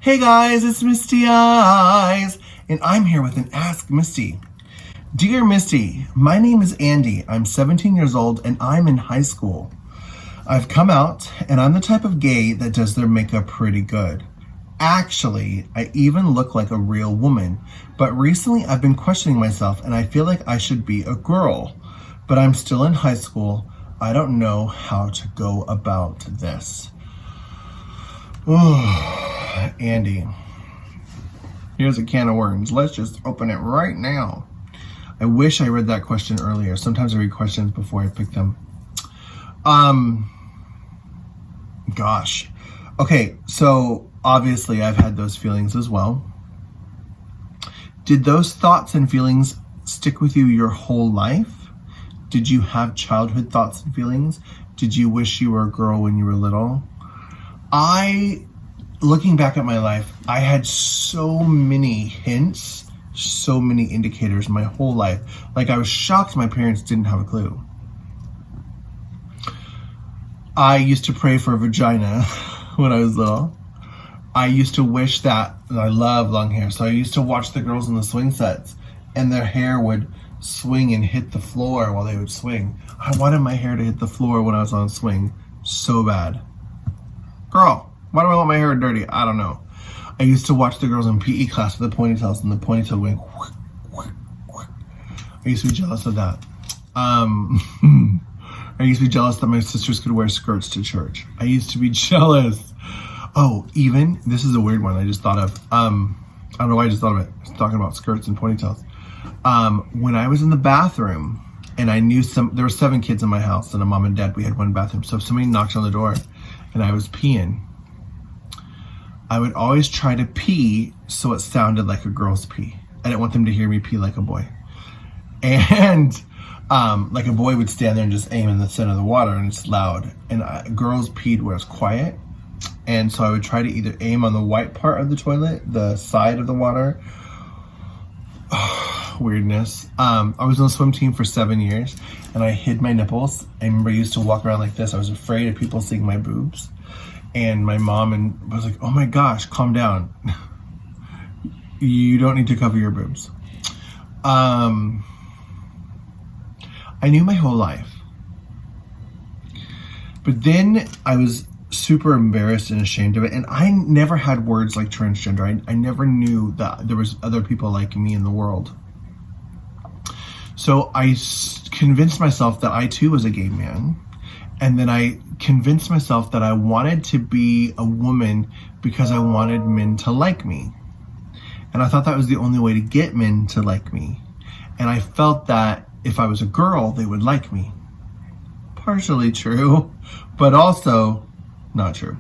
Hey guys, it's Misty Eyez, and I'm here with an Ask Misty. Dear Misty, my name is Andy. I'm 17 years old and I'm in high school. I've come out and I'm the type of gay that does their makeup pretty good. Actually, I even look like a real woman, but recently I've been questioning myself and I feel like I should be a girl. But I'm still in high school. I don't know how to go about this. Andy, here's a can of worms. Let's just open it right now. I wish I read that question earlier. Sometimes I read questions before I pick them. Gosh. Okay, so obviously I've had those feelings as well. Did those thoughts and feelings stick with you your whole life? Did you have childhood thoughts and feelings? Did you wish you were a girl when you were little? Looking back at my life, I had so many hints, so many indicators my whole life. Like, I was shocked my parents didn't have a clue. I used to pray for a vagina when I was little. I used to wish that, and I love long hair, so I used to watch the girls in the swing sets, and their hair would swing and hit the floor while they would swing. I wanted my hair to hit the floor when I was on a swing so bad. Girl, why do I want my hair dirty? I don't know. I used to watch the girls in PE class with the ponytails and the ponytail going whoosh, whoosh, whoosh. I used to be jealous of that. I used to be jealous that my sisters could wear skirts to church. I used to be jealous. Oh, even, this is a weird one I just thought of. I don't know why I just thought of it. I was talking about skirts and ponytails. When I was in the bathroom and I knew there were 7 kids in my house and a mom and dad, we had one bathroom. So if somebody knocked on the door and I was peeing, I would always try to pee so it sounded like a girl's pee. I didn't want them to hear me pee like a boy. And like a boy would stand there and just aim in the center of the water and it's loud. And girls peed where it's quiet. And so I would try to either aim on the white part of the toilet, the side of the water. Weirdness. I was on the swim team for 7 years and I hid my nipples. I remember I used to walk around like this. I was afraid of people seeing my boobs. And my mom was like, oh my gosh, calm down. You don't need to cover your boobs. I knew my whole life. But then I was super embarrassed and ashamed of it. And I never had words like transgender. I never knew that there was other people like me in the world. So I convinced myself that I too was a gay man. And then I convinced myself that I wanted to be a woman because I wanted men to like me. And I thought that was the only way to get men to like me. And I felt that if I was a girl, they would like me. Partially true, but also not true.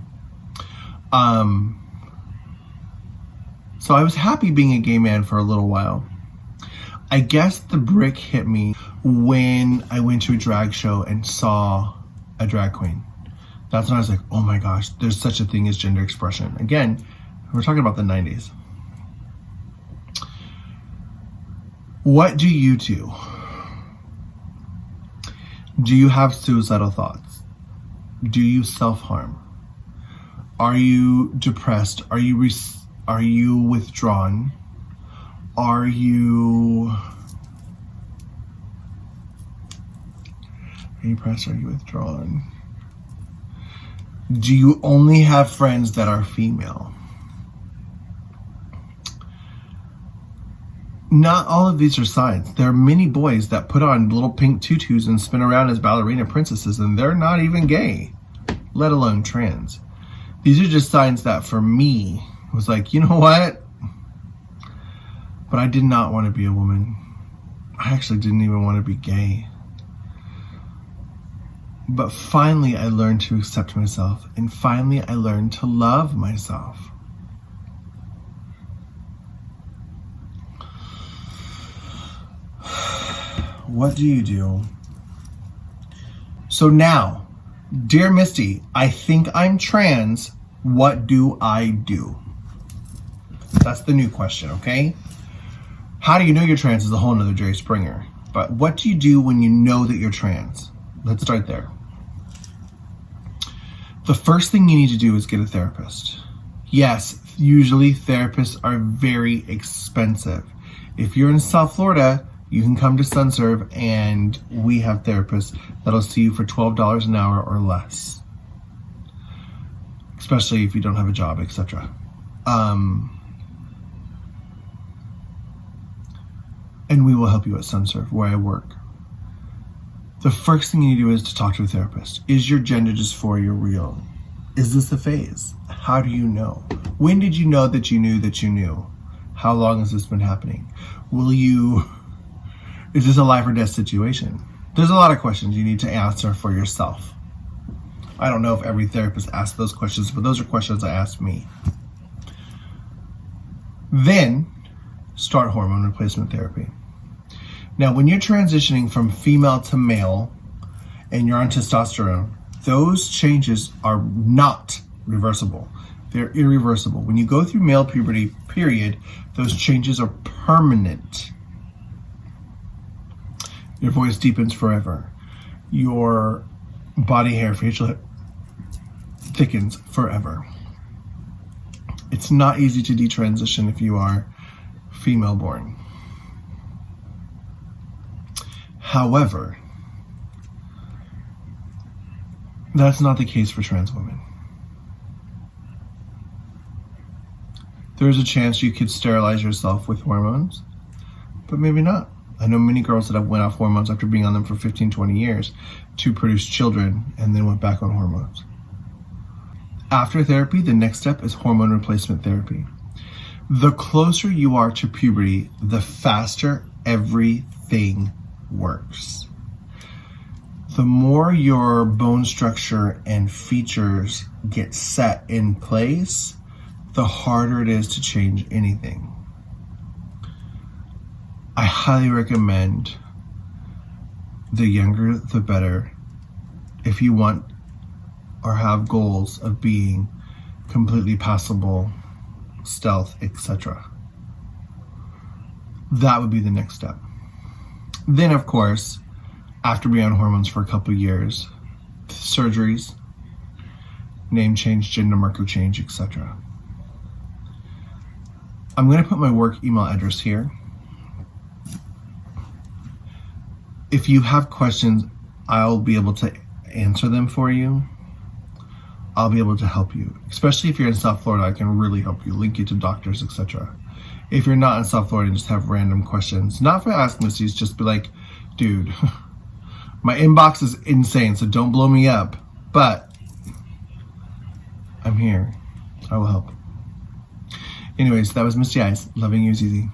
So I was happy being a gay man for a little while. I guess the brick hit me when I went to a drag show and saw a drag queen. That's when I was like, oh my gosh, there's such a thing as gender expression. Again, we're talking about the 90s. What do you do? Do you have suicidal thoughts? Do you self-harm? Are you depressed? Are you withdrawn? Are you depressed? Are you withdrawn? Do you only have friends that are female? Not all of these are signs. There are many boys that put on little pink tutus and spin around as ballerina princesses, and they're not even gay, let alone trans. These are just signs that for me was like, you know what? But I did not want to be a woman. I actually didn't even want to be gay. But finally I learned to accept myself, and finally I learned to love myself. What do you do? So now, dear Misty, I think I'm trans. What do I do? That's the new question, okay? How do you know you're trans is a whole nother Jerry Springer. But what do you do when you know that you're trans? Let's start there. The first thing you need to do is get a therapist. Yes, Usually therapists are very expensive. If you're in South Florida, you can come to SunServe and we have therapists that'll see you for $12 an hour or less. Especially if you don't have a job, etc. And we will help you at SunServe, where I work. The first thing you need to do is to talk to a therapist. Is your gender dysphoria real? Is this a phase? How do you know? When did you know that you knew that you knew? How long has this been happening? Is this a life or death situation? There's a lot of questions you need to answer for yourself. I don't know if every therapist asks those questions, but those are questions I asked me. Then, start hormone replacement therapy. Now, when you're transitioning from female to male and you're on testosterone, those changes are not reversible. They're irreversible. When you go through male puberty, period, those changes are permanent. Your voice deepens forever. Your body hair, facial hair thickens forever. It's not easy to detransition if you are female born. However, that's not the case for trans women. There's a chance you could sterilize yourself with hormones, but maybe not. I know many girls that have went off hormones after being on them for 15, 20 years to produce children and then went back on hormones. After therapy, the next step is hormone replacement therapy. The closer you are to puberty, the faster everything works. The more your bone structure and features get set in place, the harder it is to change anything. I highly recommend the younger, the better, if you want or have goals of being completely passable, stealth, etc. That would be the next step. Then, of course, after being on hormones for a couple of years, surgeries, name change, gender marker change, etc. I'm going to put my work email address here. If you have questions, I'll be able to answer them for you. I'll be able to help you. Especially if you're in South Florida, I can really help you, link you to doctors, etc. If you're not in South Florida and just have random questions, not for Ask Misty's, just be like, dude, my inbox is insane, so don't blow me up. But I'm here. I will help. Anyways, that was Misty Eyez. Loving you is easy.